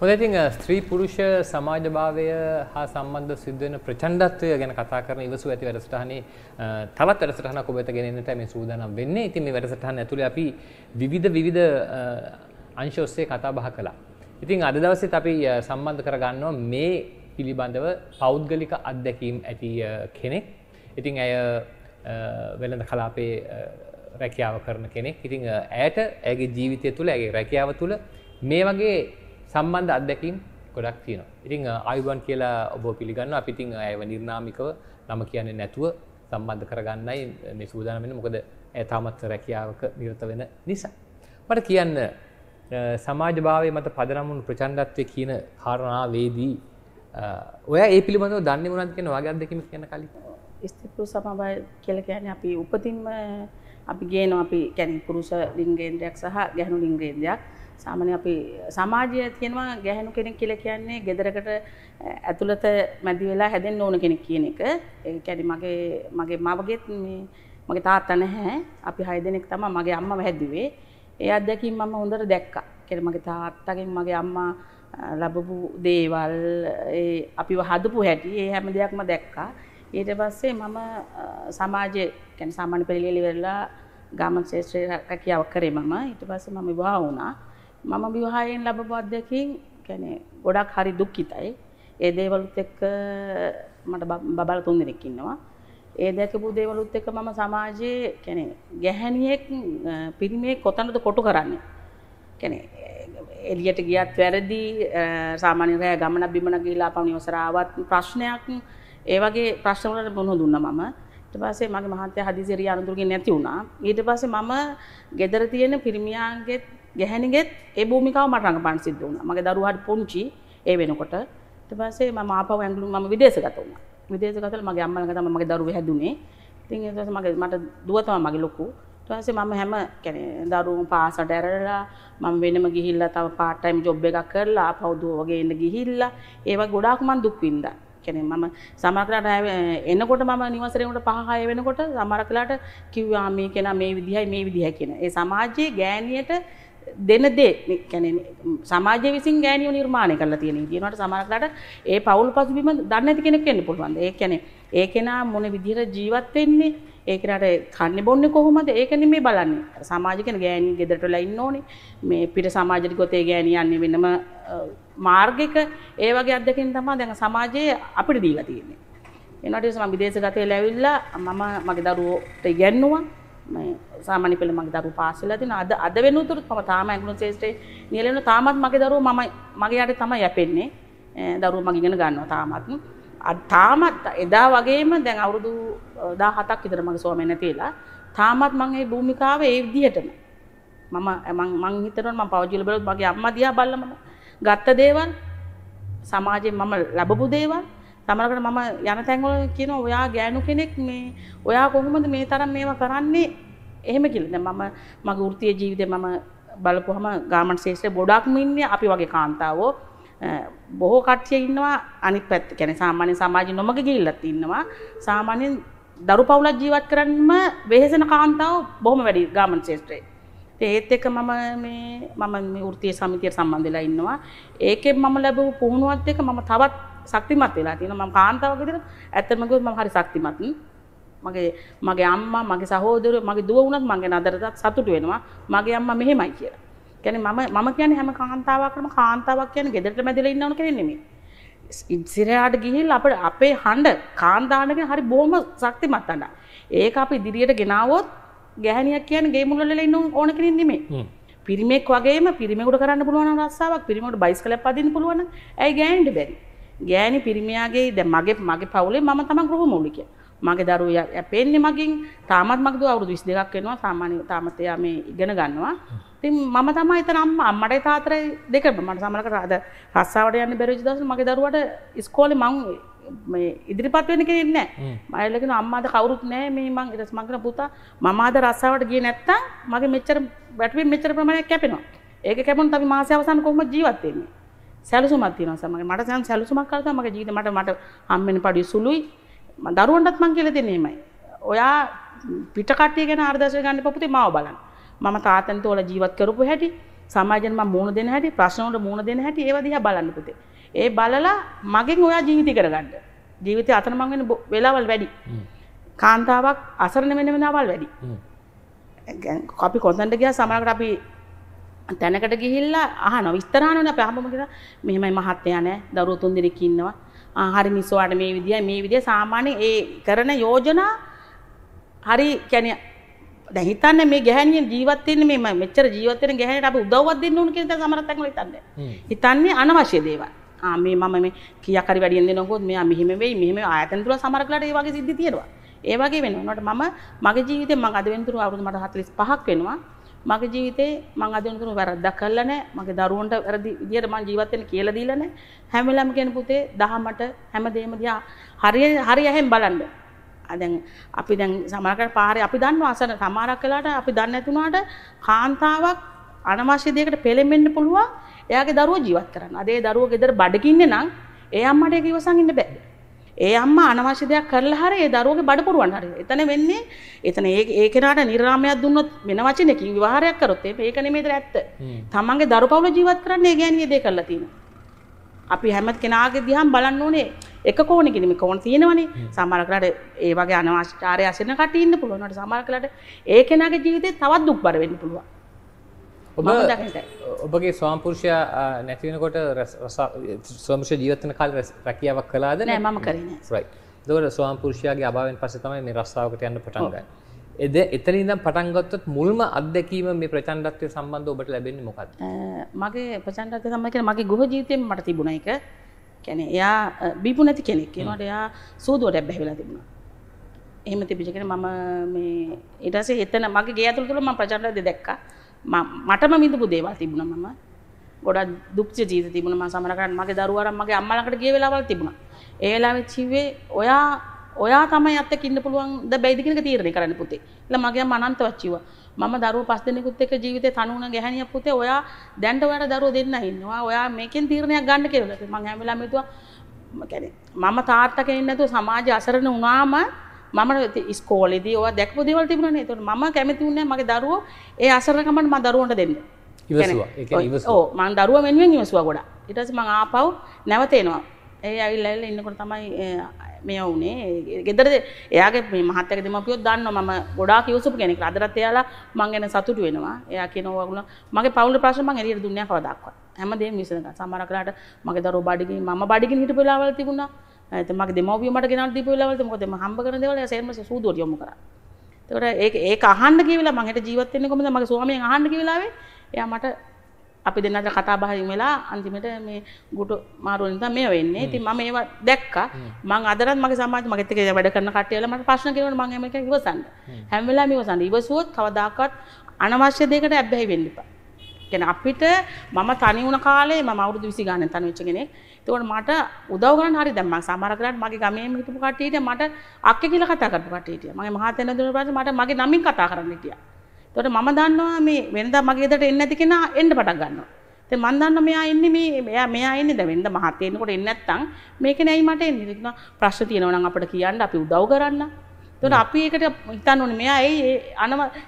හොඳයි ඉතින් ස්ත්‍රී පුරුෂ සමාජභාවය හා සම්බන්ධ සිද්ධ වෙන ප්‍රචණ්ඩත්වය ගැන කතා කරන ඉවසුව ඇති වැඩසටහනේ තවත් වැඩසටහනක් ඔබ වෙත ගෙනෙන්නට මේ සූදානම් වෙන්නේ. ඉතින් මේ වැඩසටහන ඇතුලේ අපි විවිධ අංශ ඔස්සේ කතා බහ කළා. ඉතින් අද දවසේත් අපි සම්බන්ධ කරගන්නවා මේ පිළිබඳව පෞද්ගලික අත්දැකීම් ඇති කෙනෙක්. ඉතින් ඇය වෙළඳ කලාපයේ රැකියාව කරන කෙනෙක්. ඉතින් ඇයට ඇයගේ ජීවිතය තුළ ඇයගේ රැකියාව තුළ මේ වගේ සම්බන්ධ අත්දැකීම් ගොඩක් තියෙනවා. ඉතින් ආයුබෝවන් කියලා ඔබ පිළිගන්නවා. අපි ඉතින් ඇයව නිර්නාමිකව නම කියන්නේ නැතුව සම්බන්ධ කරගන්නයි මේ සූදානම් වෙන්නේ. මොකද ඇය තාමත් රැකියාවක නිරත වෙන නිසා. මට කියන්න සමාජභාවයේ මත පදනම් වුණු ප්‍රචණ්ඩත්වයේ කියන කාරණාවේදී ඔයා ඒ පිළිබඳව දන්නේ මොනවද කියන ඔයාගේ අත්දැකීම කියන්න කලින්. ස්ත්‍රී පුරුෂ සමබය කියලා කියන්නේ අපි උපතින්ම අපි ගේනවා අපි කියන්නේ පුරුෂ ලිංගේන්ද්‍රයක් සහ ගැහණු ලිංගේන්ද්‍රයක්. සාමාන්‍ය අපි සමාජයේ තියෙනවා ගැහණු කෙනෙක් කියලා කියන්නේ ගෙදරකට ඇතුළත මැදි වෙලා හැදෙන්න ඕන කෙනෙක් කියන එක. ඒ කියන්නේ මගේ මවගෙත් මගේ තාත්තා නැහැ. අපි 6 දෙනෙක් තමයි මගේ අම්මා හැදුවේ. ඒ අත්දැකීම් මම හොඳට දැක්කා. කියන්නේ මගේ තාත්තගෙන් මගේ අම්මා ලැබපු දේවල් ඒ අපිව හදපු හැටි ඒ හැම දෙයක්ම දැක්කා. ඊට පස්සේ මම සමාජයේ කියන්නේ සාමාන්‍ය පෙළේ ඉවරලා ගාමන් ශාස්ත්‍රයේ රැකියාව කරේ මම. ඊට පස්සේ මම විවාහ වුණා. මම විවාහයෙන් ලැබපු අත්දැකීම් කියන්නේ ගොඩක් හරි දුක්ඛිතයි. ඒ දේවලුත් එක්ක මට බබලා 3 දෙනෙක් ඉන්නවා. ඒ දැකපු දේවලුත් එක්ක මම සමාජයේ කියන්නේ ගැහණියෙක් පිරිමියෙක් කොතනද කොටු කරන්නේ. කියන්නේ එළියට ගියත් වැරදි සාමාන්‍ය රෑ ගමන බිමන ගිහිලා අපව නිවසර ආවත් ප්‍රශ්නයක් ඒ වගේ ප්‍රශ්න වලට මොනව දුන්නා මම. ඊට පස්සේ මගේ මහත්තයා හදිසියේ අනුදුරකින් නැති වුණා. ඊට පස්සේ මම ගෙදර තියෙන පිරිමියාන්ගෙත් ගැහණිගෙත් ඒ භූමිකාව මට රඟපාන්න සිද්ධ වුණා. මගේ දරුවා හරි පුංචි ඒ වෙනකොට. ඊට පස්සේ මම ආපහු ඇඟලු මම විදේශගත වුණා. විදේශගතල මගේ අම්මා ළඟ තමයි මගේ දරුවෝ හැදුනේ. ඉතින් ඊට පස්සේ මට දුව තමයි මගේ ලොකු. ඊට පස්සේ මම හැම කියන්නේ දරුවෝ පාසලට ඇරලා මම වෙනම ගිහිල්ලා තව පාර්ට් ටයිම් ජොබ් එකක් කරලා ආපහු දුව වගේ එන්න ගිහිල්ලා ඒ වගේ ගොඩාක් මම දුක් විඳා. කියන්නේ මම සමහරකට එනකොට මම නිවසරේ උන්ට 5-6 වෙනකොට සමහරකලාට කිව්වා මේ කෙනා මේ විදිහයි කියන. ඒ සමාජයේ ගෑණියට දෙන දේ කියන්නේ සමාජය විසින් ගෑණියෝ නිර්මාණය කරලා තියෙන විදිහ. ඒනට සමහරකට ඒ පෞල් පසුබිම දන්නේ නැති කෙනෙක් වෙන්න පුළුවන්. ඒ කියන්නේ ඒ කෙනා මොන විදිහට ජීවත් වෙන්නේ, ඒ කෙනාට කන්නේ බොන්නේ කොහොමද? ඒක නෙමෙයි බලන්නේ. සමාජය කියන ගෑණි ගෙදරට වෙලා ඉන්න ඕනේ. මේ පිට සමාජෙට ගොත ඒ ගෑණි යන්නේ වෙනම මාර්ගයක. ඒ වගේ අත්දැකීම් තමයි දැන් සමාජයේ අපිට දීලා තියෙන්නේ. ඒනට මම විදේශගත වෙලා ඇවිල්ලා මම මගේ දරුවෝට ඉගෙනුවා. මේ සාමාන්‍ය පෙළ මගේ දරුවෝ පාස් වෙලා තිනා අද වෙනුතුරුත් මම තාම ඇඟුණු ශේෂ්ත්‍රේ නියැලෙන තාමත් මගේ දරුවෝ මගේ යට තමයි යැපෙන්නේ. දරුවෝ මම ඉගෙන ගන්නවා තාමත් එදා වගේම දැන් අවුරුදු 17ක් විතර මගේ ස්වාමීන් නැතිලා තාමත් මම මේ භූමිකාවේ ඒ විදිහටම මම හිතනවා මම පවජිල බලුත් මගේ අම්මා දිහා බලලා මම ගත්ත දේවල් සමාජයෙන් මම ලැබපු දේවල් සමහරකට මම යන තැන්වල කියනවා ඔයා ගෑනු කෙනෙක් මේ ඔයා කොහොමද මේ තරම් මේවා කරන්නේ එහෙම කියලා. දැන් මම මගේ වෘත්තීය ජීවිතේ මම බලපුවම ගාමන් ශේෂ්ත්‍රයේ ගොඩක්ම ඉන්නේ අපි වගේ කාන්තාවෝ බොහෝ කට්ටිය ඉන්නවා අනිත් පැත්ත. කියන්නේ සාමාන්‍ය සමාජෙ නොමග ගිහිල්ලත් ඉන්නවා. සාමාන්‍යයෙන් දරු පවුලක් ජීවත් කරන්නම වෙහෙසෙන කාන්තාවෝ බොහොම වැඩි ගාමන් ශේෂ්ත්‍රයේ. ඒත් එක්ක මම මේ වෘත්තීය සමිතියට සම්බන්ධ වෙලා ඉන්නවා. ඒකෙන් මම ලැබුණු පුහුණුවත් එක්ක මම තවත් ශක්තිමත් වෙලා තියෙනවා. මම කාන්තාවක් විදිහට ඇත්තටම කිව්වොත් මම හරි ශක්තිමත්. මගේ අම්මා, මගේ සහෝදරයෝ, මගේ දුව වුණත් මම ගැන අදටත් සතුටු වෙනවා. මගේ අම්මා මෙහෙමයි කියලා. කියන්නේ මම කියන්නේ හැම කාන්තාවක් කියන්නේ ගෙදරට මැදලා ඉන්නවන කෙනෙක් නෙමෙයි. ඉස්සරහට ගිහිල්ලා අපේ හඬ කාන්තාවනගෙන හරි බොහොම ශක්තිමත් හඬ. ඒක අපි ඉදිරියට ගෙනාවොත් ගැහණියක් කියන්නේ ගේ මුල වල ඉන්න ඕන කෙනෙක් නෙමෙයි. පිරිමෙක් වගේම පිරිමෙකුට කරන්න පුළුවන් රස්සාවක්, පිරිමෙකුට බයිස්කලයක් පදින්න පුළුවන්. ඇයි ගෑනිට බැරි? ගෑණි පිරිමියාගේ දැන් මගේ පවුලේ මම තමයි ගෘහමූලිකය. මගේ දරුවෝ යැපෙන්නේ මගෙන්. තාමත් මගේ දුව අවුරුදු 22ක් වෙනවා. සාමාන්‍ය තාමත් එයා මේ ඉගෙන ගන්නවා. ඉතින් මම තමයි එතන අම්මටයි තාත්තටයි දෙකම මට සමහරකට අද රස්සාවට යන්න බැරි වෙච්ච දවස් මගේ දරුවට ඉස්කෝලේ මම මේ ඉදිරිපත් වෙන්න කෙනෙක් නැහැ. මම ඇවිල්ලා කියනවා අම්මාද කවුරුත් නැහැ මේ මං ඊට පස්සේ මං කියන පුතා මම ආද රස්සාවට ගියේ නැත්තම් මගේ මෙච්චර බැටරියෙන් මෙච්චර ප්‍රමාණයක් කැපෙනවා. ඒක කැපුණොත් අපි මාසෙ අවසන් කොහොමද ජීවත් වෙන්නේ? සැලසුමක් තියෙනවා සමහර මට දැන් සැලසුමක් කරලා තමයි මගේ ජීවිතේ මට හම්බෙන්න පඩි සුළුයි. මම දරුවන්ටත් මං කියලා දෙන්නේ එමයයි. ඔයා පිට කට්ටිය ගැන ආදර්ශ ගන්න එපා පුතේ මාව බලන්න. මම තාත්තන්ට ඔයාලා ජීවත් කරපු හැටි සමාජයෙන් මම මුණ දෙන හැටි ප්‍රශ්න වලට මුණ දෙන හැටි ඒව දිහා බලන්න පුතේ. ඒ බලලා මගෙන් ඔයා ජීවිතය කරගන්න. ජීවිතය අතරමං වෙන වෙලාවල් වැඩි. කාන්තාවක් අසරණ වෙන වෙලාවල් වැඩි. අපි කොතනද ගියා සමහරකට අපි තැනකට ගිහිල්ලා අහනවා විස්තර අහනවනේ අපි අහමුම කියලා මෙහෙමයි මහත්තයා නෑ දරුවෝ 3 දෙනෙක් ඉන්නවා. හරි මිස් ඔයාට මේ විදිය සාමාන්‍ය ඒ කරන යෝජනා හරි කියන්නේ දැන් හිතන්නේ මේ ගැහැණිය ජීවත් වෙන්නේ මේ මෙච්චර ජීවත් වෙන ගැහැණියට අපි උදව්වක් දෙන්න ඕන කියන දේ සමහරක් අය හිතන්නේ. හිතන්නේ අනවශ්‍ය දේවල්. මේ මම මේ කීයක් හරි වැඩියෙන් දෙනකොත් මෙයා මෙහෙම වෙයි මෙහෙම ආයතන තුල සමහරක්ලාට ඒ වගේ සිද්ධි තියෙනවා. ඒ වගේ වෙනවා. ඒකට මම මගේ ජීවිතේ මම අද වෙනතුරු අවුරුදු මට 45ක් වෙනවා. මගේ ජීවිතේ මම අද වෙනතුරු වැරද්දක් කළා නැහැ. මගේ දරුවන්ට වැරදි විදියට මම ජීවත් වෙන්න කියලා දීලා නැහැ. හැම වෙලාවෙම කියන පුතේ දහමට හැමදේම දිහා හරිය ඇහෙන් බලන්න. දැන් අපි දැන් සමහරකට පාරේ අපි දන්නවා අසන සමහරක් වෙලාවට අපි දන්නේ නැති උනාට කාන්තාවක් අනවශ්‍ය දෙයකට පෙළෙන්න පුළුවන්. එයාගේ දරුවෝ ජීවත් කරන්න. අද ඒ දරුවෝ ගෙදර බඩගින්නේ නම් ඒ අම්මට ඒක ඉවසන් ඉන්න බෑ. ඒ අම්මා අනවශ්‍ය දෙයක් කරලා හරි ඒ දරුවගේ බඩ පුරවන්න හරි. එතන වෙන්නේ එතන ඒ කෙනාට නිර්ාමයක් දුන්නොත් වෙන වචනකින් විවාහයක් කරොත් ඒක නෙමෙයිද ඇත්ත. තමන්ගේ දරු පවුල ජීවත් කරන්න ඒ ගෑණිය දේ කරලා තියෙනවා. අපි හැම කෙනාගේ දිහාම බලන්න ඕනේ එක කෝණකින් මේ කෝණ තියෙනවනේ. සමහරකට ඒ වගේ අනවශ්‍යතාවය අසෙන කටි ඉන්න පුළුවන්. ඒකට සමහරකට ඒ කෙනාගේ ජීවිතේ තවත් දුක්බර වෙන්න පුළුවන්. ඔබගේ ස්වාමිපුරුෂයා නැති වෙනකොට ස්වාමිපුරුෂ ජීවත් වෙන කාලේ රැකියාවක් කළාද? නෑ මම කරේ නෑ. රයිට්. ඒතකොට ස්වාමිපුරුෂයාගේ අභාවයෙන් පස්සේ තමයි මේ රස්සාවකට යන්න පටන් ගන්නේ. එතන ඉඳන් පටන් ගත්තොත් මුල්ම අත්දැකීම මේ ප්‍රචණ්ඩත්වයට සම්බන්ධව ඔබට ලැබෙන්නේ මොකක්ද? මගේ ප්‍රචණ්ඩත්වයට සම්බන්ධ කියන්නේ මගේ ගෘහ ජීවිතේම මට තිබුණා එක. කියන්නේ එයා බීපු නැති කෙනෙක්. ඒනකොට එයා සූදුවට බැහැවිලා තිබුණා. එහෙම තිබිච්ච කෙනෙක් මම මේ ඊට පස්සේ එතන මගේ ගේ ඇතුළත මම ප්‍රචණ්ඩත්වය දැක්කා. මටම විඳපු දේවල් තිබුණා. මම ගොඩක් දුක් ජීවිත තිබුණා. මම සමහරකට මගේ දරුවා අරන් මගේ අම්මා ළඟට ගිය වෙලාවල් තිබුණා. ඒ වෙලාවෙත් කිව්වේ ඔයා තමයි අත්දැක ඉන්න පුළුවන්ද බැයිද කියන එක තීරණය කරන්න පුතේ. ඊළඟ මගේ අම්මා අනන්තවත් කිව්වා. මම දරුවෝ 5 දෙනෙකුත් එක්ක ජීවිතේ තනුණ ගැහණියක් පුතේ. ඔයා දැන්ට ඔයාට දරුවෝ දෙන්න ඉන්නවා. ඔයා මේකෙන් තීරණයක් ගන්න කියලා. මම හැම වෙලාවෙම හිතුවා මම තාත්තා කෙනෙක් නැතුව සමාජය අසරණ වුණාම මම ඉස්කෝලේදී ඔයා දැක්පු දේවල් තිබුණානේ. ඒතකොට මම කැමති වුණේ මගේ දරුවෝ ඒ අසරණකමට මම දරුවන්ට දෙන්න. ඉවසුවා. ඒ කියන්නේ ඉවසුවා. ඔව් මම දරුවා වෙනුවෙන් ඉවසුවා ගොඩක්. ඊට පස්සේ මම ආපහු නැවත එනවා. ඒ ඇවිල්ලා ඉන්නකොට තමයි මේ වුනේ. ගෙදර එයාගේ මේ මහත්තයාගේ දෙමව්පියෝ දන්නවා මම ගොඩාක් ඉවසපු කෙනෙක්. අදටත් එයාලා මං ගැන සතුටු වෙනවා. එයා කියනවා වගුණ මගේ පවුලේ ප්‍රශ්න මං එළියට දුන්නේ නැහැ කවදාවත්. හැමදේම විසඳගන්න. සමහරක් වෙලාවට මගේ දරුවෝ බඩගිනි මම බඩගිනි හිටපු වෙලාවල් තිබුණා. මගේ දෙමව්පියෝ මට ගෙනල්ලා දීපු වෙලාවල් මොකද මම හම්බ කරන දේවල් එයා සේරම සූදුවට යොමු කරා. ඒකට ඒක අහන්න ගිය වෙලාව මම හෙට ජීවත් වෙන්නේ කොහොමද මගේ ස්වාමියෙන් අහන්න ගිය වෙලාවේ එයා මට අපි දෙන්නට කතා බහින් වෙලා අන්තිමට මේ ගුටු මාරුවෙන් තමයි මේ වෙන්නේ. ඉතින් මම ඒවා දැක්කා. මම අදටත් මගේ සමාජෙ මගෙත් එක්ක වැඩ කරන කට්ටියලා මට ප්‍රශ්න කියනකොට මම හැම එකක් ඉවසන්න. හැම වෙලාවෙම ඉවසන්න. ඉවසුවොත් කවදාකවත් අනවශ්‍ය දෙයකට ඇබ්බැහි වෙන්න එපා. කියන්නේ අපිට මම තනි වුණ කාලේ මම අවුරුදු 20 ගානක් තනි වෙච්ච කෙනෙක්. ඒකෝට මට උදව් කරන්න හරි දැන් මම සමහර කරාට මගේ ගමේම හිටපු කට්ටියට මට අක්කේ කියලා කතා කරපු කට්ටියට. මගේ මහත්තයා නේද පස්සේ මට මගේ නමින් කතා කරන්න හිටියා. ඒකට මම දන්නවා මේ වෙනදා මගේ ගෙදරට එන්නේ නැති කෙනා එන්න පටන් ගන්නවා. ඉතින් මම දන්නවා මෙයා ඉන්නේ මෙයා ඉන්නේ දැන් වෙනදා මහත්තයා එන්නකොට එන්නේ නැත්තම් මේක නෑයි මට එන්නේ. ඒක ප්‍රශ්න තියෙනවා නම් අපිට කියන්න අපි උදව් කරන්න. ඒකට අපි ඒකට හිතන්න ඕනේ මෙයා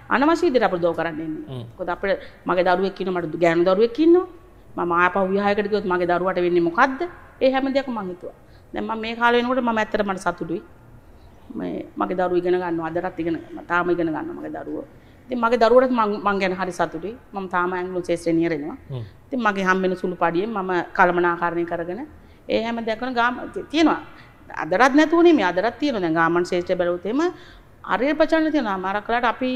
අනවශ්‍ය විදිහට අපිට උදව් කරන්න එන්නේ. මොකද අපිට මගේ දරුවෙක් ඉන්නවා මට ගෑනු දරුවෙක් ඉන්නවා. මම ආපහු විවාහයකට ගියොත් මගේ දරුවාට වෙන්නේ මොකද්ද? ඒ හැම දෙයක්ම මම හිතුවා. දැන් මම මේ කාලේ වෙනකොට මම ඇත්තට මට සතුටුයි. මගේ දරුවෝ ඉගෙන ගන්නවා අදටත් තාම ඉගෙන ගන්නවා මගේ දරුවෝ. ඉතින් මගේ දරුවටත් මං ගැන හරි සතුටුයි. මම තාම ඇංග්ලෝ ශාස්ත්‍රේ නියරෙනවා. ඉතින් මගේ හම්බෙන සුළු පඩියෙන් මම කළමනාකරණය කරගෙන ඒ හැම දෙයක්ම තියෙනවා. අදටත් නැතුව නෙමෙයි අදටත් තියෙනවා. දැන් ගාමන් ශාස්ත්‍රය බැලුවොත් එම හරිය ප්‍රචණ්ඩ තියෙනවා. මාරක්ලාට අපි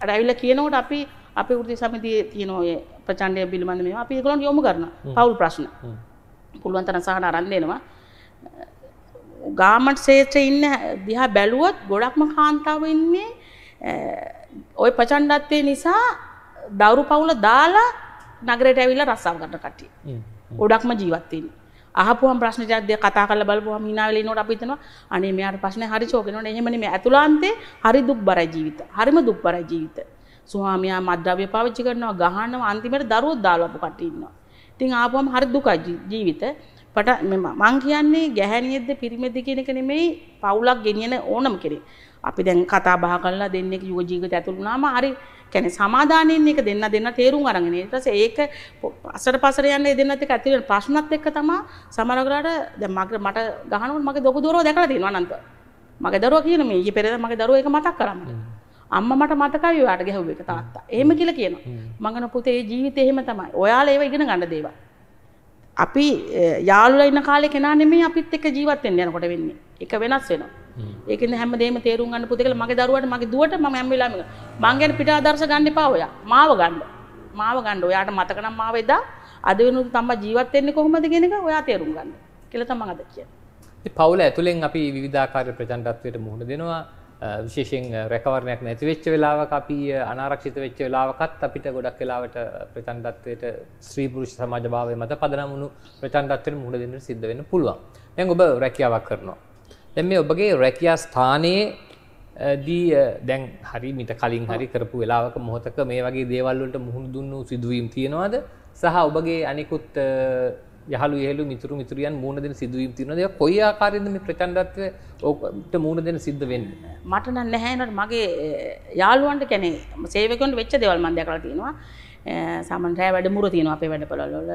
අර ඇවිල්ලා කියනකොට අපි අපේ වෘත්ති සමිතියේ තියෙන ඔය ප්‍රචණ්ඩය පිළිබඳ මේවා අපි ඒගොල්ලන්ට යොමු කරනවා. පෞල් ප්‍රශ්න. පුළුවන් තරම් සහන අරන් දෙනවා. ගාමන් ශාස්ත්‍රයේ ඉන්න දිහා බැලුවොත් ගොඩක්ම කාන්තාවෝ ඉන්නේ ওই ප්‍රචණ්ඩත්වයේ නිසා දවුරු පවුල දාලා නගරයට ඇවිල්ලා රස්සාව කරන කට්ටිය. ගොඩක්ම ජීවත් වෙන්නේ. අහපුවම ප්‍රශ්න ටිකක් කතා කරලා බලපුවම hina වෙලා ඉන්නකොට අපි හිතනවා අනේ මෙයාට ප්‍රශ්නේ හරි ෂෝක් වෙනවනේ. එහෙම නෙමෙයි. ඇතුළාන්තේ හරි දුක්බරයි ජීවිත. හරිම දුක්බරයි ජීවිත. ස්වාමියා මත්ද්‍රව්‍ය පාවිච්චි කරනවා, ගහනවා, අන්තිමට දරුවෝ දාලා අපු කට්ටිය ඉන්නවා. ඉතින් ආපුවම හරි දුකයි ජීවිත. මං කියන්නේ ගැහැණියෙක්ද පිරිමෙද්ද කියන එක නෙමෙයි පවුලක් ගෙනියන ඕනම කෙනෙක්. අපි දැන් කතා බහ කරලා දෙන්නෙක් යුව ජීවිතය ඇතුළු වුණාම හරි කියන්නේ සමාදානෙන් එක දෙන්න තේරුම් අරගෙන ඊට පස්සේ ඒක පසට යන්නේ දෙන්නත් එක්ක ඇතුළේ ප්‍රශ්නත් එක්ක තමයි සමහරවල්ලාට දැන් මට ගහනකොට මගේ දොකු දොරව දැකලා තියෙනවා අනන්ත. මගේ දරුවා කියන මේ ඊයේ පෙරේද මගේ දරුවා ඒක මතක් කරා මට. අම්මා මට මතකයි ඔයාට ගැහුව එක තාත්තා. එහෙම කියලා කියනවා. මං ගන පුතේ ඒ ජීවිතේ එහෙම තමයි. ඔයාලා ඒව ඉගෙන ගන්න දේවල්. අපි යාළුවලා ඉන්න කාලේ කෙනා නෙමෙයි අපිත් එක්ක ජීවත් වෙන්න යනකොට වෙන්නේ. ඒක වෙනස් වෙනවා. ඒකෙන් හැමදේම තේරුම් ගන්න පුතේ කියලා මගේ දරුවාට මගේ දුවට මම හැම වෙලාවෙම මං ගැන පිට ආදර්ශ ගන්න එපා ඔයා. මාව ගන්න. ඔයාට මතක නම් මාව එදා අද වෙනුත් තම්ම ජීවත් වෙන්නේ කොහොමද කියන එක ඔයා තේරුම් ගන්න. කියලා තමයි අද කියන්නේ. ඉතින් පවුල ඇතුලෙන් අපි විවිධාකාර ප්‍රචණ්ඩත්වයට මුහුණ දෙනවා. විශේෂයෙන් රැකවරණයක් නැති වෙච්ච වෙලාවක අපි අනාරක්ෂිත වෙච්ච වෙලාවකත් අපිට ගොඩක් වෙලාවට ප්‍රචණ්ඩත්වයට ස්ත්‍රී පුරුෂ සමාජ භාවය මත පදනම් වුණු ප්‍රචණ්ඩත්වයට මුහුණ දෙන්න සිද්ධ වෙන්න පුළුවන්. දැන් ඔබ රැකියාවක් කරනවා. දැන් මේ ඔබගේ රැකියා ස්ථානයේ දී දැන් හරි මිට කලින් හරි කරපු වෙලාවක මොහොතක මේ වගේ දේවල් වලට මුහුණ දුන්නු සිදුවීම් තියෙනවද? සහ ඔබගේ අනිකුත් යහළු එහෙළු මිතුරු මිතුරියන් මුහුණ දෙන සිදුවීම් තියෙනවද? ඒක කොයි ආකාරයෙන්ද මේ ප්‍රචණ්ඩත්වයට මුහුණ දෙන සිද්ධ වෙන්නේ? මට නම් නැහැ නේද මගේ යාළුවන්ට කියන්නේ සේවකයන්ට වෙච්ච දේවල් මම දැකලා තියෙනවා. සාමාන්‍ය රැ වැඩමුර තියෙනවා අපේ වැඩපොළ වල.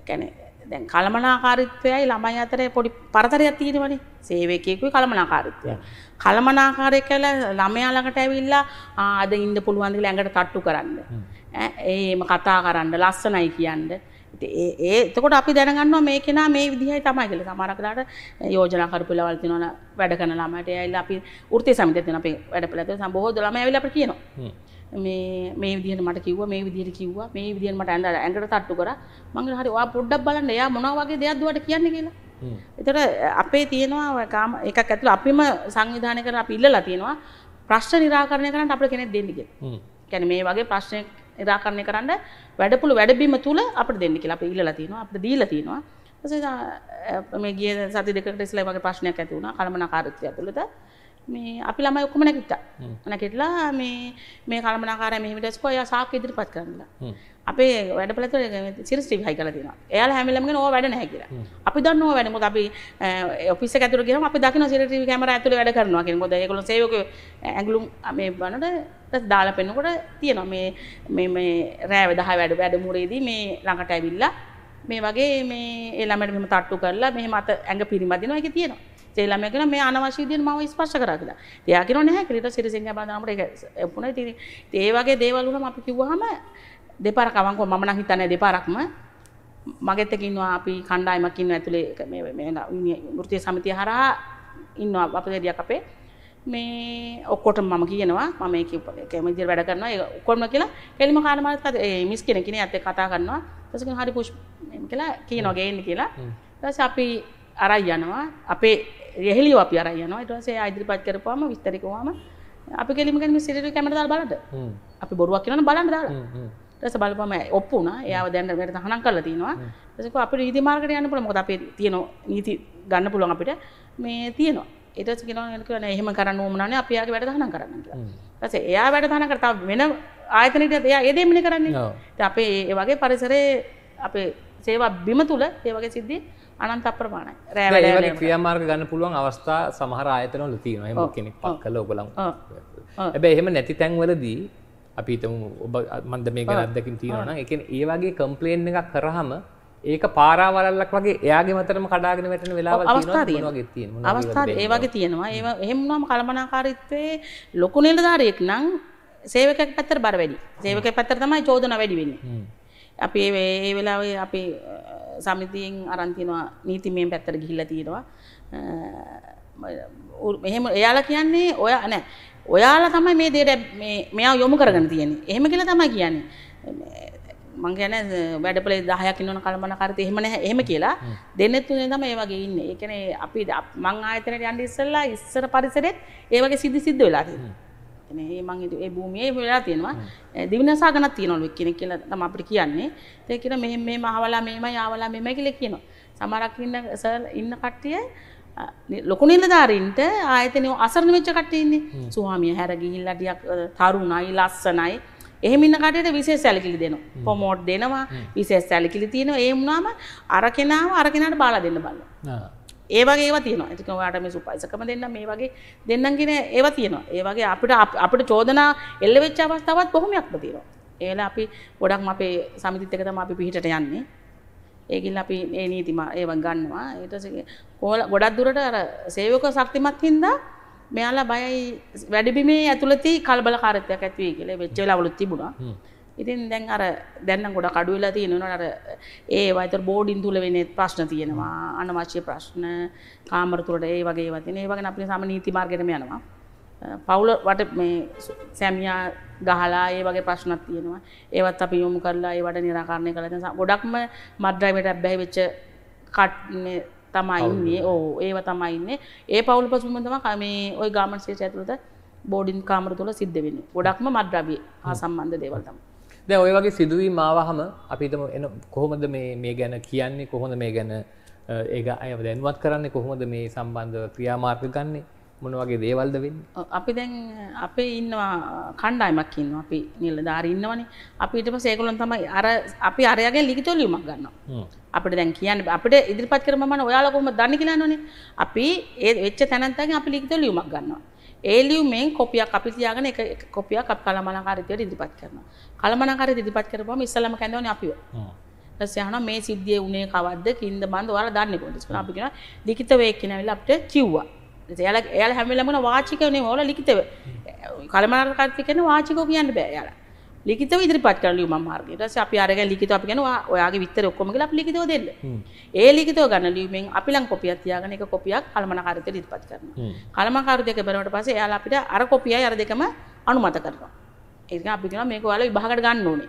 කියන්නේ දැන් කලමනාකාරීත්වයයි ළමයි අතර පොඩි පරතරයක් තියෙනවනේ. සේවකයෙකුයි කලමනාකාරීත්වය. කලමනාකාරය කියලා ළමයා ළඟට ඇවිල්ලා අද ඉන්න පුළුවන් කියලා ඇඟට තට්ටු කරන්න. ඒම කතා කරන්න ලස්සනයි කියන්න. එතකොට අපි දැනගන්නවා මේ කෙනා මේ විදිහයි තමයි කියලා. සමහරක් දාට යෝජනා කරපු ලවල් තියෙනවා වැඩ කරන ළමයට ඇවිල්ලා අපි වෘත්තීය සමිතියක් තියෙනවා අපේ වැඩපළත බොහෝ ළමයි ඇවිල්ලා අපිට කියනවා. මේ විදිහට මට කිව්වා මේ විදිහට කිව්වා මේ විදිහට මට ඇඟට තට්ටු කරා. මම කිව්වා හරි ඔයා පොඩ්ඩක් බලන්න එයා මොනවා වගේ දෙයක්ද ඔයාලට කියන්නේ කියලා. ඒතර අපේ තියෙනවා එකක් ඇතුළේ අපිම සංවිධානය කරලා අපි ඉල්ලලා තියෙනවා ප්‍රශ්න නිරාකරණය කරන්න අපිට කෙනෙක් දෙන්න කියලා. කියන්නේ මේ වගේ ප්‍රශ්න නිරාකරණය කරන්න වැඩපොළ වැඩබිම තුල අපිට දෙන්න කියලා අපි ඉල්ලලා තියෙනවා අපිට දීලා තියෙනවා. ඊපස්සේ මේ ගිය සති දෙකකට ඉස්සෙල්ලා වගේ ප්‍රශ්නයක් ඇති වුණා කලමනාකාරීත්වය ඇතුළත. මේ අපි ළමයි ඔක්කොම නැගිට්ටා. නැගිටලා මේ කලමනාකාරය මෙහෙම දැස්කෝ එයා සාක්ෂි ඉදිරිපත් කරන්නලා. අපේ වැඩපළත සිරිස් ටීවී හයි කරලා තියෙනවා. එයාලා හැම වෙලාවෙම කියන ඕවා වැඩ නැහැ කියලා. අපි දන්නවා ඕවා වැඩ. මොකද අපි ඔෆිස් එක ඇතුළට ගියාම අපි දකින්න සිරිස් ටීවී කැමරා ඇතුළේ වැඩ කරනවා කියන. මොකද ඒගොල්ලෝ සේවකයෝ ඇඟලුම් මේ බලනකොට දාලා පෙන්නකොට තියෙනවා මේ රෑව 10 වැඩමුරේදී මේ ළඟට ඇවිල්ලා මේ වගේ මේ ඒ ළමයට මෙහෙම තට්ටු කරලා මෙහෙම අත ඇඟ පිරිමදිනවා ඒකේ තියෙනවා. ඒ ළමයා කියනවා මේ අනවශ්‍ය විදිහට මම ස්පර්ශ කරා කියලා. එයා කියනවා නැහැ කියලා. ඊට සිරිසෙන් ගබදානකට ඒක පුණා ඉතින් ඒ වගේ දේවල් වුණාම අපි කිව්වහම දෙපාරක් අවංකව මම නම් හිතන්නේ දෙපාරක්ම මගෙත් එක්ක ඉන්නවා අපි කණ්ඩායමක් ඉන්නවා ඇතුලේ මේ වෘත්තීය සමිතිය හරහා ඉන්නවා අපේරියක් අපේ මේ ඔක්කොටම මම කියනවා මම මේකේ විදිහට වැඩ කරනවා ඒ ඔක්කොම කියලා කෙලිම කාර්යමාලත් ඒ මිස් කෙනෙක් ඉන්නේ ඇත්ත කතා කරනවා ඊට පස්සේ හරි පුෂ් කියලා කියනවා ගේන්න කියලා ඊට පස්සේ අපි අරයි යනවා අපේ රෙහෙලියෝ අපි අරයි යනවා ඊට පස්සේ ආ ඉදිරිපත් කරපුවාම විස්තර කිව්වම අපි කෙලිම මේ සිරිරු කැමරා දාලා බලන්න අපි බොරුවක් කියනවනම් බලන්න දාලා ඊට පස්සේ බලපුවම ඔප්පු වුණා එයාව දැන් මෙතන තහනම් කරලා තිනවා ඊට පස්සේ අපිට නීති මාර්ගයට යන්න පුළුවන් මොකද අපේ තියෙන නීති ගන්න පුළුවන් අපිට මේ තියෙනවා ඊට පස්සේ කියනවා එහෙම කරන්න ඕම නැහැ අපි යාගේ වැඩ තහනම් කරන්න කියලා ඊට පස්සේ එයා වැඩ තහනම් කරා තව වෙන ආයතනෙට එයා ඒ දෙන්නේ කරන්නේ ඉතින් අපේ ඒ වගේ පරිසරයේ අපේ සේවා බිම තුල ඒ වගේ සිද්ධි අනන්ත අප්‍රමාණයි. රෑ වැඩ වගේ ක්‍රියාමාර්ග ගන්න පුළුවන් අවස්ථා සමහර ආයතනවල තියෙනවා. එහෙම කෙනෙක් පක් කළා ඔයගොල්ලන්. හැබැයි එහෙම නැති තැන්වලදී අපි හිතමු ඔබ මන්ද මේ ගැන අත්දැකීම් තියෙනවා නම් ඒ කියන්නේ ඒ වගේ කම්ප්ලේන් එකක් කරාම ඒක පාරාවලල්ලක් වගේ එයාගේ මතරම කඩාගෙන වැටෙන වෙලාවල් තියෙනවා මොන වගේ තියෙනවා. අවස්ථා ඒ වගේ තියෙනවා. එහෙම වුණාම කලමනාකාරීත්වයේ ලොකු නිලධාරියෙක් නම් සේවකයෙක් පැත්තට බර වැඩි. සේවකයෙක් පැත්තට තමයි චෝදනා වැඩි වෙන්නේ. අපි ඒ වෙලාවේ අපි සමිතියෙන් අරන් තියනවා නීතිමය පැත්තට ගිහිල්ලා තියෙනවා. එහෙම එයාලා කියන්නේ ඔයාලා තමයි මේ දෙයට මෙයා යොමු කරගෙන තියෙන්නේ. එහෙම කියලා තමයි කියන්නේ. මං කියන්නේ වැඩපොලේ 10ක් ඉන්නවන කලමනාකාරීත්වය එහෙම නැහැ. එහෙම කියලා දෙන්නෙත් තුනේ තමයි ඒ වගේ ඉන්නේ. ඒ කියන්නේ අපි මං ආයතනයට යන්න ඉස්සෙල්ලා ඉස්සර පරිසරෙත් ඒ වගේ සිද්ධ වෙලා තියෙනවා. එනේ මං ඒ භූමියේ වෙලා තියෙනවා දිවිනසා ගණක් තියෙනවලු කෙනෙක් කියලා තමයි අපිට කියන්නේ ඒක කියන මෙහෙම අහවලා මෙහෙමයි ආවලා මෙහෙමයි කියලා කියනවා සමහරක් ඉන්න කට්ටිය ලොකු නිලධාරීන්ට ආයතනයේ අසරණ වෙච්ච කට්ටිය ඉන්නේ ස්වාමියා හැර ගිහිල්ලා ටිකක් තරුණයි ලස්සනයි එහෙම ඉන්න කටට විශේෂ සැලකිලි දෙනවා. ප්‍රොමෝට් දෙනවා. විශේෂ සැලකිලි තියෙනවා. ඒ වුණාම අර කෙනාට බාලා දෙන්න බලනවා. ඒ වගේ ඒවා තියෙනවා. ඒක ඔයාලට මේ සුපයිසකම දෙන්න මේ වගේ දෙන්නම් කියන ඒවා තියෙනවා. ඒ වගේ අපිට චෝදනා එල්ල වෙච්ච අවස්ථාවක් බොහොමයක්ම තියෙනවා. ඒ වෙලාව අපි ගොඩක්ම අපේ සමිතිත් එක තමයි අපි පිටට යන්නේ. ඒකින් අපි මේ නීති ඒව ගන්නවා. ඊට පස්සේ ගොඩක් දුරට අර සේවක ශක්තිමත් හින්දා මෙයාලා බයයි වැඩිබිමේ ඇතුළතී කලබලකාරීත්වයක් ඇති වෙයි කියලා වෙච්ච වෙලාවලුත් තිබුණා. ඉතින් දැන් නම් ගොඩක් අඩු වෙලා තියෙනවා. අර ඒවා විතර බෝඩින් තුල වෙන්නේ ප්‍රශ්න තියෙනවා. අනවශ්‍ය ප්‍රශ්න කාමර තුලට ඒ වගේ ඒවා තියෙනවා. ඒ වගේ අපේ සාම නීති මාර්ගෙටම යනවා. පවුල වට මේ සැමියා ගහලා ඒ වගේ ප්‍රශ්නක් තියෙනවා. ඒවත් අපි යොමු කරලා ඒවට निराකරණය කළා. දැන් ගොඩක්ම මඩ්ඩ්‍රයිවට අබ්බැහි වෙච්ච කට්නේ තමයි ඉන්නේ. ඔව් ඒව තමයි ඉන්නේ. ඒ පවුල් පසුබිම තමයි මේ ওই ගාමන්ට් ස්ටේට් ඇතුළත බෝඩින් කාමර තුල සිද්ධ වෙන්නේ. ගොඩක්ම මඩ්ඩ්‍රව්‍ය හා සම්බන්ධ දේවල් තමයි. දැන් ওই වගේ සිදුවීම් ආවහම අපි හිතමු කොහොමද මේ ගැන කියන්නේ, කොහොමද මේ ගැන ඒක අයව දැනුවත් කරන්නේ, කොහොමද මේ සම්බන්ධව ක්‍රියාමාර්ග ගන්නෙ, මොන වගේ දේවල්ද වෙන්නේ? අපි දැන් අපේ ඉන්නවා කණ්ඩායමක් ඉන්නවා. අපි නිලධාරී ඉන්නවනේ. අපි ඊට පස්සේ ඒගොල්ලන් තමයි අපි අරයාගෙන් ලිඛිත ලියුමක් ගන්නවා. අපිට දැන් කියන්න අපිට ඉදිරිපත් කරමු මම ඔයාලා කොහොමද දන්නේ කියලා නෝනේ. අපි ඒ වෙච්ච තැනන්තගෙන් අපි ලිඛිත ලියුමක් ගන්නවා. ඒ ලියුමෙන් කොපියක් අපි තියාගෙන එක කොපියක් අපි කළමනාකාරීත්වයට ඉදිරිපත් කරනවා. කළමනාකාරීත්වයට ඉදිරිපත් කරපුවම ඉස්සෙල්ලාම කැඳවන්නේ අපිව. ඊපස්සේ අහනවා මේ සිද්ධියේ උනේ කවද්ද, කින්ද බන්ද ඔයාලා දන්නේ කොහොමද කියලා. අපි කියනවා ලිඛිත වේ කියන ඇවිල්ලා අපිට කිව්වා. එයාලා හැම වෙලාවෙම වාචිකව නෙමෙයි ඔයාලා ලිඛිතව. කළමනාකාරීත්වය කියන්නේ වාචිකව කියන්න බෑ එයාලා. ලිඛිතව ඉදිරිපත් කරන ලියුම මාර්ගය. ඊට පස්සේ අපි අරගෙන ලිඛිතව අපි කියනවා ඔයාගේ විස්තර ඔක්කොම කියලා අපි ලිඛිතව දෙන්න. ඒ ලිඛිතව ගන්න ලියුමෙන් අපි ළඟ කොපියක් තියාගෙන එක කොපියක් කළමනාකාරීත්වයට ඉදිරිපත් කරනවා. කළමනාකාරීත්වයට බැලුවට පස්සේ එයාලා අපිට අර කොපියයි අර දෙකම අනුමත කරනවා. ඒක අපි කියනවා මේක ඔයාලා විභාගයට ගන්න ඕනේ.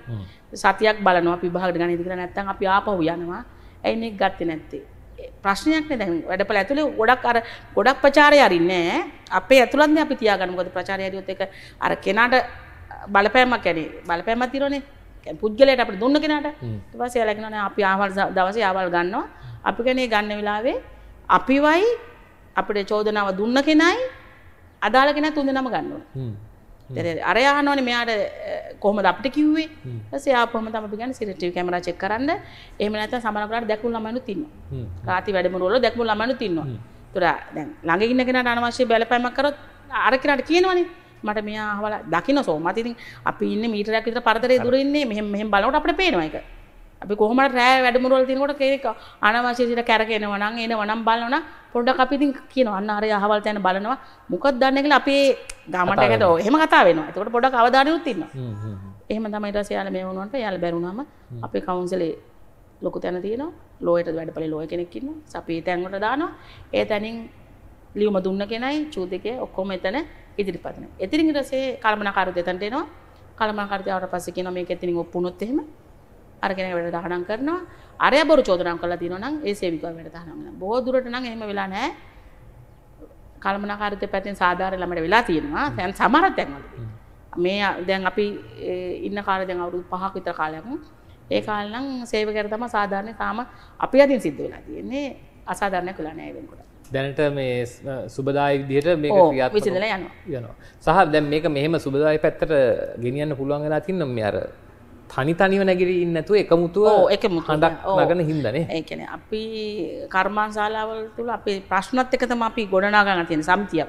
සතියක් බලනවා අපි විභාගයට ගන්න ඉදිරියට නැත්නම් අපි ආපහු යනවා. ඇයි මේක ගත්තේ නැත්තේ? ප්‍රශ්නයක් නේ දැන් වැඩපළ ඇතුලේ ගොඩක් ප්‍රචාරය අරින්නේ නැහැ. අපේ ඇතුළත්නේ අපි තියාගන්න. මොකද ප්‍රචාරය ඇරියොත් ඒක අර කෙනාට බලපෑමක් ඇනේ. බලපෑමක් තියෙනවනේ. පුද්ගලයාට අපිට දුන්න කෙනාට. ඊට පස්සේ එයාලා කියනවා අපි ආවල් දවසේ ආවල් ගන්නවා. අපි කියන්නේ ගන්න වෙලාවේ අපිවයි අපිට චෝදනාව දුන්න කෙනයි අදාළ කෙනා තුන් දෙනාම ගන්න ඕනේ. අර යහනෝනේ මෙයාට කොහොමද අපිට කිව්වේ? ඊපස්සේ ආපුවම තමයි අපි කියන්නේ CCTV කැමරා චෙක් කරන්න. එහෙම නැත්නම් සමහර කරාට දැකුණු ළමයිනුත් ඉන්නවා. රාත්‍රී වැඩමුළු වල දැකුණු ළමයිනුත් ඉන්නවා. ඒතර දැන් ළඟ ඉන්න කෙනාට අනවශ්‍ය බලපෑමක් කරොත් අර කෙනාට කියනවනේ මට මෙයා අහවල දකින්න සෝමත් ඉතින් අපි ඉන්නේ මීටරයක් විතර පරතරේ දුර ඉන්නේ මෙහෙම බලනකොට අපිට පේනවා ඒක. අපි කොහොමද රෑ වැඩමුළු වල තිනකොට කේක අනවශ්‍ය විදිහට කැරකෙනවා නම් එනවා බලනවා පොඩ්ඩක් අපි ඉතින් කියනවා අන්න අර අහවල් තැන බලනවා මොකක්ද දන්නේ කියලා අපේ ගාමට එකට එහෙම කතා වෙනවා. ඒකට පොඩ්ඩක් අවධානයුත් ඉන්නවා. එහෙම තමයි ඊට පස්සේ යාළ මේ වුණාට යාළ බැරුණාම අපේ කවුන්සිලේ ලොකු තැන තියෙනවා. ලෝයට වැඩපළේ ලෝය කෙනෙක් ඉන්නවා. අපි ඒ තැන් වලට දානවා. ඒ තැනින් ලියුම දුන්න කෙනයි චූදිකේ ඔක්කොම එතන ඉදිරිපත් වෙනවා. එතනින් ඊට පස්සේ කළමනාකාරීත්වය එතනට එනවා. කළමනාකාරීත්වය ආවට පස්සේ කියනවා මේක එතනින් ඔප්පුනොත් එහෙම අර කෙනෙක් වැඩ දහනම් කරනවා. අරයා බොරු චෝදනා කරලා තියෙනවා නම් ඒ සේවිකාව වැඩ දහනම් කරනවා. බොහෝ දුරට නම් එහෙම වෙලා නැහැ. කළමනාකාරීත්වය පැත්තෙන් සාධාරණ ළමයට වෙලා තියෙනවා. දැන් සමහර තැන්වලදී. මේ දැන් අපි ඉන්න කාලේ දැන් අවුරුදු 5ක විතර කාලයක්. ඒ කාලේ නම් සේවකයන්ට තමයි සාධාරණ තාම අපි අදින් සිද්ධ වෙලා තියෙන්නේ. අසාධාරණයක් වෙලා නැහැ වෙනකොට. දැනට මේ සුබදායි විදිහට මේක ක්‍රියාත්මක විසඳලා යනවා. සහ දැන් මේක මෙහෙම සුබදායි පැත්තට ගෙනියන්න පුළුවන් වෙලා තිනවා මේ අර තනිව නැගිරි ඉන්නේ නැතුව එකමුතුව හඬක් නගන හින්දානේ. ඒ කියන්නේ අපි කර්මාන්තශාලාවල තුල අපේ ප්‍රශ්නත් එක තමයි අපි ගොඩනගා ගන්න තියෙන සමිතිය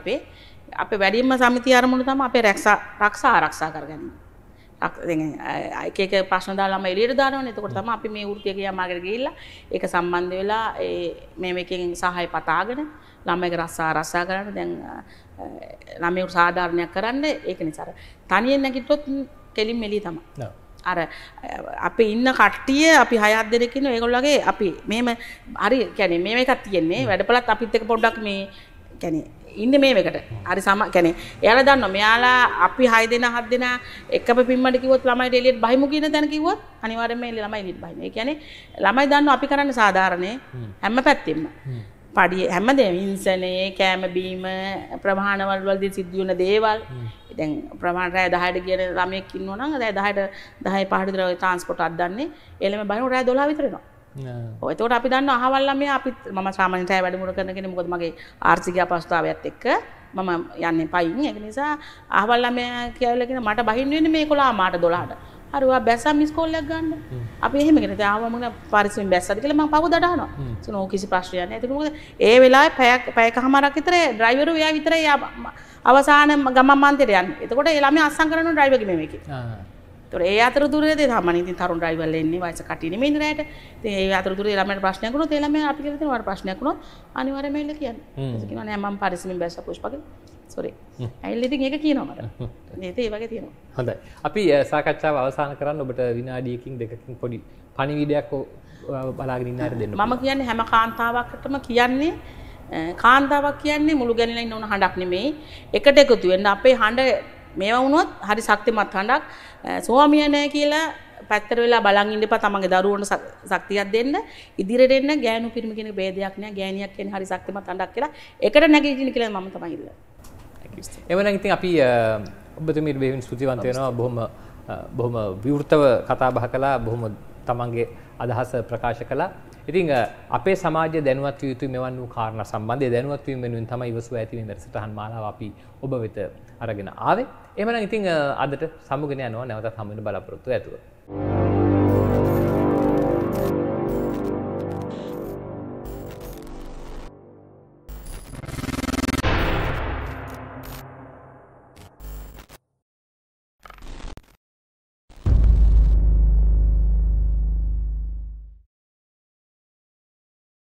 අපේ වැඩිම සමිතිය ආරමුණු තමයි අපේ ආරක්ෂා කරගන්න. එක ප්‍රශ්න දාලාම එළියට දානවනේ. එතකොට තමයි අපි මේ වෘත්තීය ක්‍රියාමාර්ගයට ගිහිල්ලා ඒක සම්බන්ධ වෙලා මේකෙන් සහාය පතාගෙන ළමයිගේ ආරක්ෂා කරන්න දැන් ළමයිට සාධාරණයක් කරන්න ඒක නිසා තනියෙන් නැගිට්ටොත් කෙලින් එළිය තමයි. අර අපි ඉන්න කට්ටිය අපි 6 දෙනෙක් ඉන්නවා ඒගොල්ලෝගේ අපි මෙහෙම හරි කියන්නේ මේ එකක් තියෙන්නේ වැඩපළත් අපිත් එක්ක පොඩ්ඩක් මේ කියන්නේ ඉන්නේ මේ එකට හරි කියන්නේ එයාලා දන්නවා මෙයාලා අපි 6 දෙනා 7 දෙනා එකම පිම්මඩ කිව්වොත් ළමයිට එළියට බහිමු කියන තැන කිව්වොත් අනිවාර්යෙන්ම ළමයි එළියට බහිනවා. ඒ කියන්නේ ළමයි දන්නවා අපි කරන්නේ සාධාරණේ හැම පැත්තෙම. පඩිය හැමදේම ඉන්සනේ කෑම බීම ප්‍රමාණවල වලදී සිද්ධ වෙන දේවල් දැන් ප්‍රමාණ රෑ 10ට කියන ළමයෙක් ඉන්නවා නම් රෑ 10ට 10:05ට විතර ට්‍රාන්ස්පෝර්ට් අද්දන්නේ එළම බලන රෑ 12 විතර එනවා. ඔය එතකොට අපි දන්නවා අහවල් ළමයා අපි මම සාමාන්‍යයෙන් රෑ වැඩමුළු කරන කෙනෙක් මොකද මගේ ආර්ථික අපහසුතාවයත් එක්ක මම යන්නේ පයින්. ඒක නිසා අහවල් ළමයා කියලා කියන මට බහින්න වෙන්නේ මේ 11 මාට 12ට. හරි ඔයා බැස්සා මිස් කෝල් එකක් ගන්න. අපි එහෙම කියන. දැන් ආවම මම පරිස්සමෙන් බැස්සාද කියලා මම පවුදට අහනවා. නෝ කිසි ප්‍රශ්නයක් නැහැ. ඒක මොකද ඒ වෙලාවේ පැයකමාරක් විතර ඩ්‍රයිවරු එයා විතරයි අවසාන ගමන් මන්දිරේ යන්නේ. එතකොට ඒ ළමයා අස්සම් කරනවා ඩ්‍රයිවර්ගේ මේකේ. ඒතොර ඒ අතරතුරේදී සාමාන්‍යයෙන් ඉතින් තරුණ ඩ්‍රයිවර්ලා එන්නේ වයස කට්ටිය නෙමෙයි ඉඳලාට. ඉතින් ඒ අතරතුරේ ළමයට ප්‍රශ්නයක් වුණොත් ඒ ළමයා අපි කියලා දෙනවා ඔයාලට ප්‍රශ්නයක් වුණොත් අනිවාර්යයෙන්ම එන්න කියන්නේ. ඒක කියනවා නෑ මම පරිස්සමෙන් බැස්සා පුෂ්පගේ. සෝරි. ඇයිල් ඉතින් ඒක කියනවා මට. නේද ඒ වගේ තියෙනවා. හොඳයි. අපි සාකච්ඡාව අවසන් කරන්න ඔබට විනාඩියකින් දෙකකින් පොඩි පණිවිඩයක් බලාගෙන ඉන්න අය දෙන්න. මම කියන්නේ හැම කාන්තාවකටම කියන්නේ කාන්තාවක් කියන්නේ මුළු ගැනිලා ඉන්න උන හඬක් නෙමෙයි. එකට එකතු වෙන්න අපේ හඬ මේවා වුණොත් හරි ශක්තිමත් හඬක්. ස්වාමියා නැහැ කියලා පැත්තට වෙලා බලන් ඉන්න එපා. තමන්ගේ දරුවන්ට ශක්තියක් දෙන්න. ඉදිරියට එන්න ගෑනු පිරිමි කියන ભેදයක් නැහැ. ගෑණියක් කියන්නේ හරි ශක්තිමත් හඬක් කියලා. එකට නැගිටින්න කියලා මම තමයි ඉල්ලන්නේ. එවනම් ඉතින් අපි ඔබතුමීට බෙහෙවින් ස්තුතිවන්ත වෙනවා. බොහොම විවෘතව කතා බහ කළා. බොහොම තමන්ගේ අදහස ප්‍රකාශ කළා. ඉතින් අපේ සමාජය දැනුවත් විය යුතු මෙවන් වූ කාරණා සම්බන්ධයෙන් දැනුවත් වීම වෙනුවෙන් තමයි ඉවසුව ඇති මේ වැඩසටහන් මාලාව අපි ඔබ වෙත අරගෙන ආවේ. එහෙමනම් ඉතින් අදට සමුගෙන යනවා නැවතත් හමු වෙන බලාපොරොත්තු ඇතුව.